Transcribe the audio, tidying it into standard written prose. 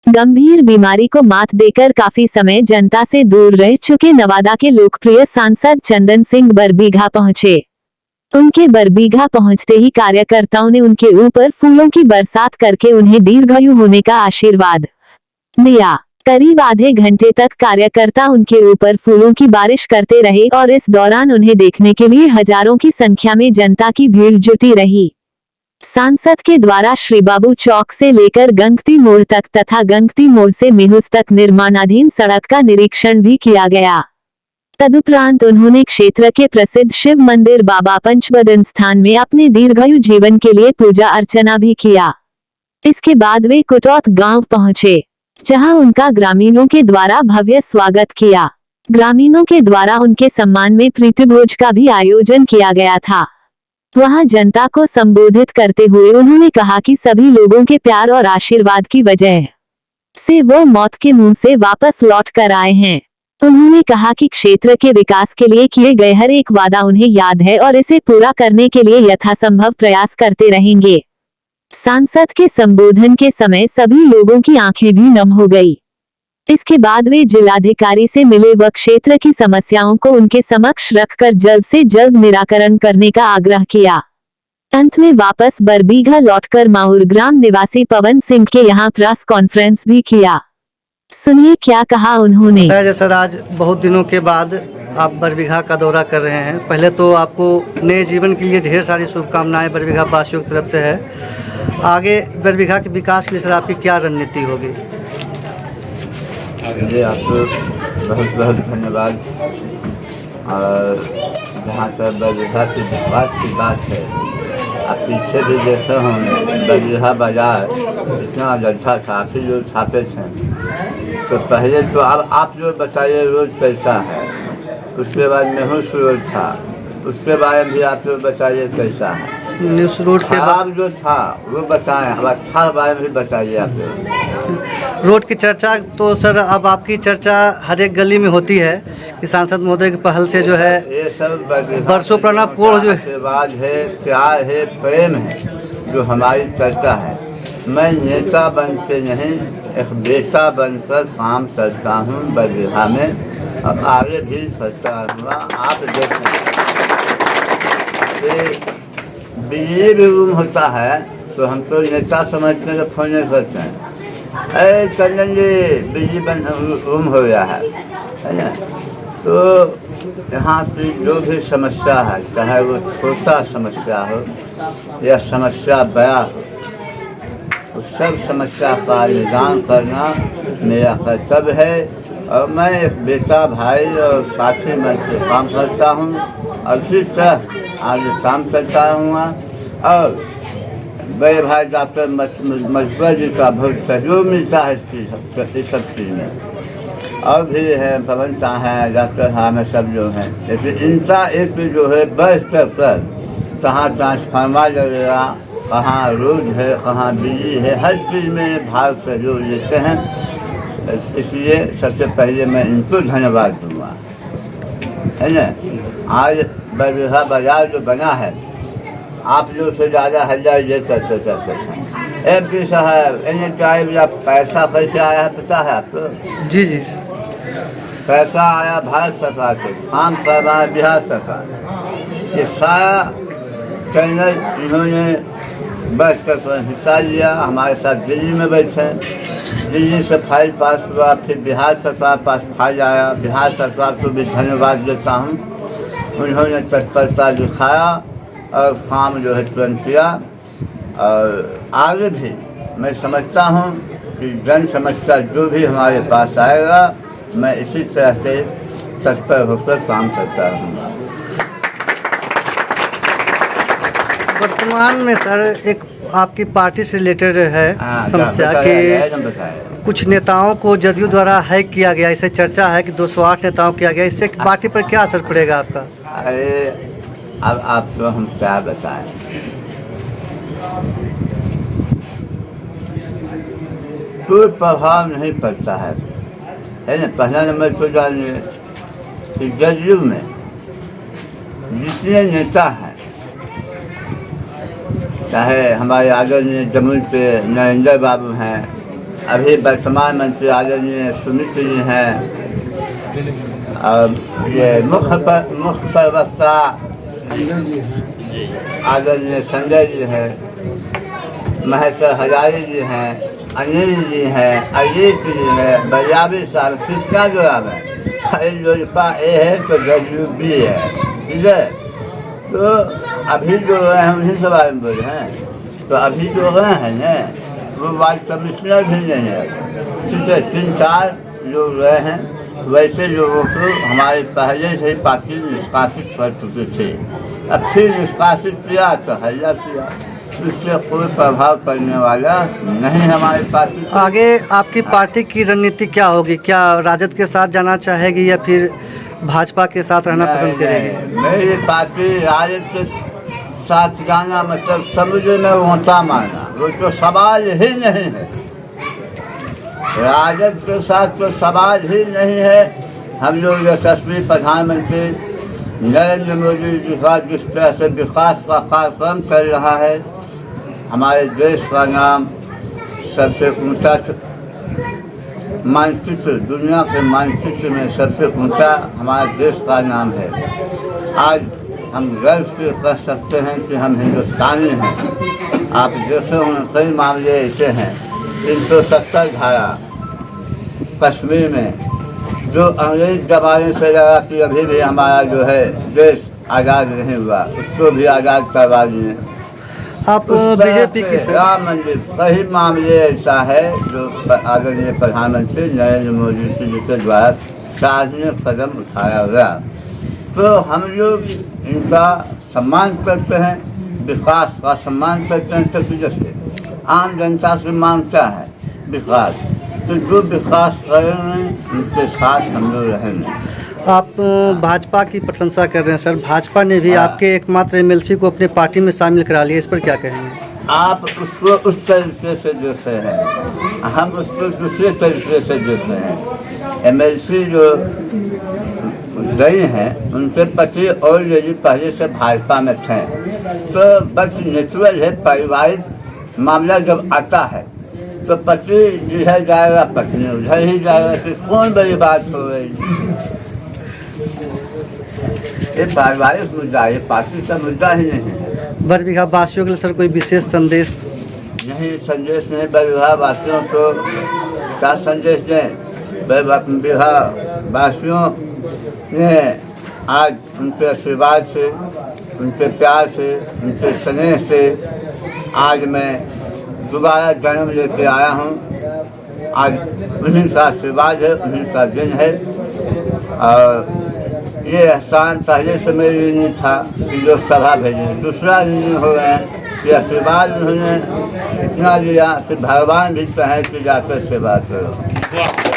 गंभीर बीमारी को मात देकर काफी समय जनता से दूर रह चुके नवादा के लोकप्रिय सांसद चंदन सिंह बरबीघा पहुंचे। उनके बरबीघा पहुंचते ही कार्यकर्ताओं ने उनके ऊपर फूलों की बरसात करके उन्हें दीर्घायु होने का आशीर्वाद दिया। करीब आधे घंटे तक कार्यकर्ता उनके ऊपर फूलों की बारिश करते रहे और इस दौरान उन्हें देखने के लिए हजारों की संख्या में जनता की भीड़ जुटी रही। सांसद के द्वारा श्री बाबू चौक से लेकर गंगती मोड़ तक तथा गंगती मोड़ से मेहुस तक निर्माणाधीन सड़क का निरीक्षण भी किया गया। तदुपरांत उन्होंने क्षेत्र के प्रसिद्ध शिव मंदिर बाबा पंचबदन स्थान में अपने दीर्घायु जीवन के लिए पूजा अर्चना भी किया। इसके बाद वे कुटौत गांव पहुंचे, जहां उनका ग्रामीणों के द्वारा भव्य स्वागत किया। ग्रामीणों के द्वारा उनके सम्मान में प्रीतिभोज का भी आयोजन किया गया था। वहां जनता को संबोधित करते हुए उन्होंने कहा कि सभी लोगों के प्यार और आशीर्वाद की वजह से वो मौत के मुंह से वापस लौट कर आए हैं। उन्होंने कहा कि क्षेत्र के विकास के लिए किए गए हर एक वादा उन्हें याद है और इसे पूरा करने के लिए यथासंभव प्रयास करते रहेंगे। सांसद के संबोधन के समय सभी लोगों की आंखें भी नम हो गई। इसके बाद वे जिलाधिकारी से मिले व क्षेत्र की समस्याओं को उनके समक्ष रखकर जल्द से जल्द निराकरण करने का आग्रह किया। अंत में वापस बरबीघा लौटकर माहुर ग्राम निवासी पवन सिंह के यहाँ प्रेस कॉन्फ्रेंस भी किया। सुनिए क्या कहा उन्होंने। सर, आज बहुत दिनों के बाद आप बरबीघा का दौरा कर रहे हैं। पहले तो आपको नए जीवन के लिए ढेर सारी शुभकामनाएं बरबीघा वासियों की तरफ से है। आगे बरबीघा के विकास के लिए सर आपकी क्या रणनीति होगी? जी, आपको बहुत बहुत धन्यवाद। और जहाँ तक बरबीघा के विकास की बात है, आप पीछे भी देखे होंगे बरबीघा बाजार इतना अच्छा था, आप ही जो छापे थे। तो पहले तो अब आप जो बताइए रोज कैसा है, उसके बाद मेहुस रोड था, उसके बारे में भी आप जो बताइए कैसा है। न्यूज़ रोड के बाद जो था वो बताएं, अब अच्छा बारे में भी बताइए आप। रोड की चर्चा तो सर अब आपकी चर्चा हर एक गली में होती है कि सांसद महोदय की पहल से जो है ये सब बरसों पुराना कोड़ जो आशीर्वाद है, प्यार है, प्रेम है, जो हमारी चर्चा है। मैं नेता बनते नहीं, एक बेटा बनकर काम करता हूँ बरबीघा में, अब आगे भी करता हुआ आप देखें। बिजली भी रूम होता है तो हम तो नेता समझते हैं, फोन नहीं करते हैं, अरे चंदन जी बिजली बंद रूम हो गया है ना। तो यहाँ की जो भी समस्या है, चाहे वो छोटा समस्या हो या समस्या बड़ा हो, उस सब समस्या का निदान करना मेरा कर्तव्य है। और मैं एक बेटा, भाई और साथी मिल के काम करता हूँ और इसी तरह आगे काम करता रहूँगा। और बड़े भाई डॉक्टर मजबूर जी का बहुत सहयोग मिलता है इस सब चीज़ में। और भी है पवन शाह है, डॉक्टर हामिद सब जो हैं, जैसे इनका एक जो है बड़े स्तर पर कहाँ ट्रांसफार्मर लगेगा, कहाँ रोड है, कहाँ बिजली है, हर चीज़ में भाग सहयोग लेते हैं। इसलिए सबसे पहले मैं इनको धन्यवाद दूँगा, है ना। आज बरबीघा बाजार जो बना है, आप जो से ज़्यादा हल्ला ये करते MP साहब NHI आप पैसा कैसे आया है पता है आपको? जी जी, पैसा आया भारत सरकार से, काम करवा बिहार सरकार। ये सारा चैनल इन्होंने बैठ कर हिस्सा लिया, हमारे साथ दिल्ली में बैठे, दिल्ली से फाइल पास हुआ, फिर बिहार सरकार पास फाइल आया। बिहार सरकार को भी धन्यवाद देता हूँ, उन्होंने तत्परता दिखाया और काम जो है तुरंत किया। और आगे भी मैं समझता हूँ कि जन समस्या जो भी हमारे पास आएगा, मैं इसी तरह से तत्पर होकर काम करता रहूँगा। वर्तमान में सर एक आपकी पार्टी से रिलेटेड है समस्या कि कुछ नेताओं को जदयू द्वारा हैक किया गया, इसे चर्चा है कि 208 नेताओं किया गया, इससे पार्टी पर क्या असर पड़ेगा आपका? अरे अब आपको हम क्या बताएं, कोई प्रभाव नहीं पड़ता है ना। पहला नंबर तो जानिए कि जदयू में जितने नेता हैं, चाहे हमारे आदरणीय जमुई पे नरेंद्र बाबू हैं, अभी वर्तमान मंत्री आदरणीय सुमित जी हैं, और ये मुख्य प्रवक्ता आदरणीय संजय जी हैं, महेश्वर हजारी जी हैं, अनिल जी हैं, अजीत जी हैं, बलियाबी साहब, कितना जो है लोजपा ए है तो जदयू बी है, ठीक है। तो अभी जो गए हैं उन्हीं से बारे में बोले हैं, तो अभी जो गए हैं ना वो वार्ड कमिश्नर भी नहीं है, ठीक है। 3-4 लोग गए हैं, वैसे लोगों को हमारे पहले से ही पार्टी निष्कासित कर चुके थे, अब फिर निष्कासित किया तो हल्ला किया, इससे कोई प्रभाव पड़ने वाला नहीं हमारी पार्टी। आगे आपकी पार्टी की रणनीति क्या होगी? क्या राजद के साथ जाना चाहेगी या फिर भाजपा के साथ रहना पसंद करेगी? मेरी पार्टी राजद के साथ जाना मतलब समुद्र में होता मारना, वो तो सवाल ही नहीं है। राजद के साथ तो सवाल ही नहीं है। हम लोग यशस्वी प्रधानमंत्री नरेंद्र मोदी जी का जिस तरह से विकास का कार्यक्रम चल रहा है, हमारे देश का नाम सबसे ऊंचा मानचित्र, दुनिया के मानचित्र में सबसे ऊंचा हमारे देश का नाम है। आज हम गर्व से कह सकते हैं कि हम हिंदुस्तानी हैं। आप देखे होंगे कई मामले ऐसे हैं, 370 धारा कश्मीर में जो अंग्रेज दबाने से लगा कि अभी भी हमारा जो है देश आज़ाद नहीं हुआ, उसको भी आज़ाद करवा दिए। आप बीजेपी की राम मंदिर, कई मामले ऐसा है जो आदरणीय प्रधानमंत्री नरेंद्र मोदी जी के द्वारा सार्वजनिक कदम उठाया गया, तो हम लोग इनका सम्मान करते हैं, विकास का सम्मान करते हैं। सभी जैसे आम जनता से मांगता है विकास, तो जो विकास करेंगे उनके साथ हम लोग रहेंगे। आप भाजपा की प्रशंसा कर रहे हैं सर, भाजपा ने भी आपके एकमात्र एमएलसी को अपने पार्टी में शामिल करा लिया, इस पर क्या कहेंगे? आप उसको उस तरीके से देखते हैं, हम उसको दूसरे तरीके से देखते हैं। एमएलसी जो गई हैं उनके पति और यदि पहले से भाजपा में थे, तो बस नेचुरल है, पारिवारिक मामला जब आता है तो पति जिधर जाएगा पत्नी उधर ही जाएगा, तो कौन बड़ी बात हो गई? ये पारिवारिक मुद्दा, ये पार्टी का मुद्दा ही नहीं है। बरबीघा वासियों के लिए सर कोई विशेष संदेश? नहीं, संदेश नहीं। बरबीघा वासियों को क्या संदेश दें? बरबीघा वासियों ने आज उनके आशीर्वाद से, उनके प्यार से, उनके स्नेह से आज मैं दोबारा जन्म लेके आया हूँ। आज उन्हीं का आशीर्वाद है, उन्हीं का दिन है, और ये एहसान पहले से मेरी नहीं था कि लोग सभा भेजे। दूसरा दिन हो गए कि आशीर्वाद उन्होंने इतना दिया कि भगवान भी कहें कि जाकर सेवा करो।